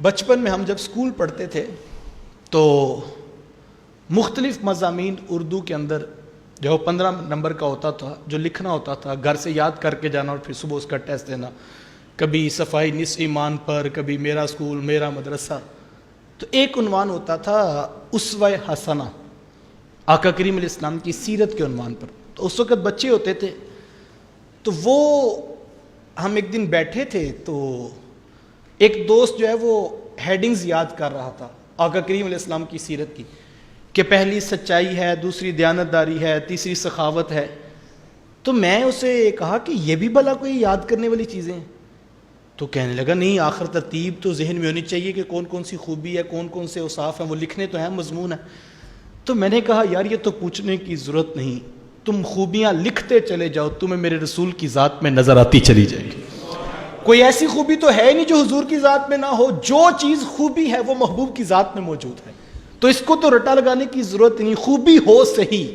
بچپن میں ہم جب اسکول پڑھتے تھے تو مختلف مضامین اردو کے اندر جو 15 نمبر کا ہوتا تھا، جو لکھنا ہوتا تھا، گھر سے یاد کر کے جانا اور پھر صبح اس کا ٹیسٹ دینا، کبھی صفائی نصف ایمان پر، کبھی میرا اسکول میرا مدرسہ، تو ایک عنوان ہوتا تھا اسوہ حسنہ، آقا کریم علیہ السلام کی سیرت کے عنوان پر۔ تو اس وقت بچے ہوتے تھے، تو وہ ہم ایک دن بیٹھے تھے تو ایک دوست جو ہے وہ ہیڈنگز یاد کر رہا تھا آقا کریم علیہ السلام کی سیرت کی، کہ پہلی سچائی ہے، دوسری دیانتداری ہے، تیسری سخاوت ہے۔ تو میں اسے کہا کہ یہ بھی بھلا کوئی یاد کرنے والی چیزیں ہیں؟ تو کہنے لگا نہیں، آخر ترتیب تو ذہن میں ہونی چاہیے کہ کون کون سی خوبی ہے، کون کون سے اوصاف ہیں، وہ لکھنے تو ہیں، مضمون ہے۔ تو میں نے کہا یار یہ تو پوچھنے کی ضرورت نہیں، تم خوبیاں لکھتے چلے جاؤ، تمہیں میرے رسول کی ذات میں نظر آتی چلی جائے گی۔ کوئی ایسی خوبی تو ہے نہیں جو حضور کی ذات میں نہ ہو، جو چیز خوبی ہے وہ محبوب کی ذات میں موجود ہے، تو اس کو تو رٹا لگانے کی ضرورت نہیں، خوبی ہو صحیح،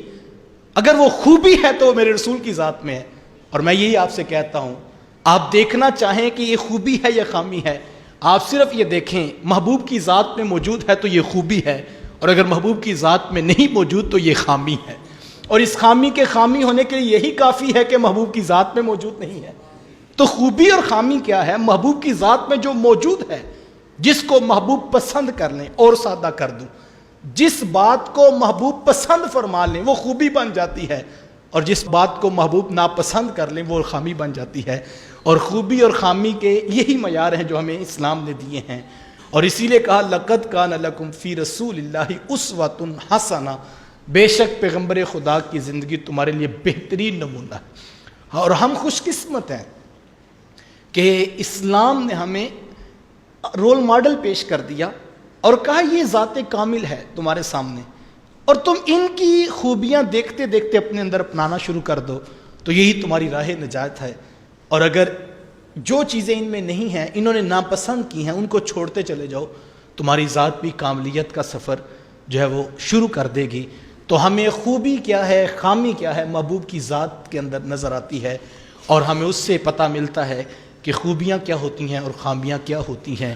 اگر وہ خوبی ہے تو وہ میرے رسول کی ذات میں ہے۔ اور میں یہی آپ سے کہتا ہوں، آپ دیکھنا چاہیں کہ یہ خوبی ہے یا خامی ہے، آپ صرف یہ دیکھیں محبوب کی ذات میں موجود ہے تو یہ خوبی ہے، اور اگر محبوب کی ذات میں نہیں موجود تو یہ خامی ہے، اور اس خامی کے خامی ہونے کے لیے یہی کافی ہے کہ محبوب کی ذات میں موجود نہیں ہے۔ تو خوبی اور خامی کیا ہے؟ محبوب کی ذات میں جو موجود ہے، جس کو محبوب پسند کر لیں، اور سادہ کر دوں، جس بات کو محبوب پسند فرما لیں وہ خوبی بن جاتی ہے، اور جس بات کو محبوب ناپسند کر لیں وہ خامی بن جاتی ہے۔ اور خوبی اور خامی کے یہی معیار ہیں جو ہمیں اسلام نے دیے ہیں، اور اسی لیے کہا لَقَدْ كَانَ لَكُمْ فِي رَسُولِ اللَّهِ أُسْوَةٌ حَسَنَةٌ، بے شک پیغمبر خدا کی زندگی تمہارے لیے بہترین نمونہ ہے۔ اور ہم خوش قسمت ہیں کہ اسلام نے ہمیں رول ماڈل پیش کر دیا اور کہا یہ ذات کامل ہے تمہارے سامنے، اور تم ان کی خوبیاں دیکھتے دیکھتے اپنے اندر اپنانا شروع کر دو، تو یہی تمہاری راہ نجات ہے۔ اور اگر جو چیزیں ان میں نہیں ہیں، انہوں نے ناپسند کی ہیں، ان کو چھوڑتے چلے جاؤ، تمہاری ذات بھی کاملیت کا سفر جو ہے وہ شروع کر دے گی۔ تو ہمیں خوبی کیا ہے، خامی کیا ہے، محبوب کی ذات کے اندر نظر آتی ہے، اور ہمیں اس سے پتہ ملتا ہے کہ خوبیاں کیا ہوتی ہیں اور خامیاں کیا ہوتی ہیں۔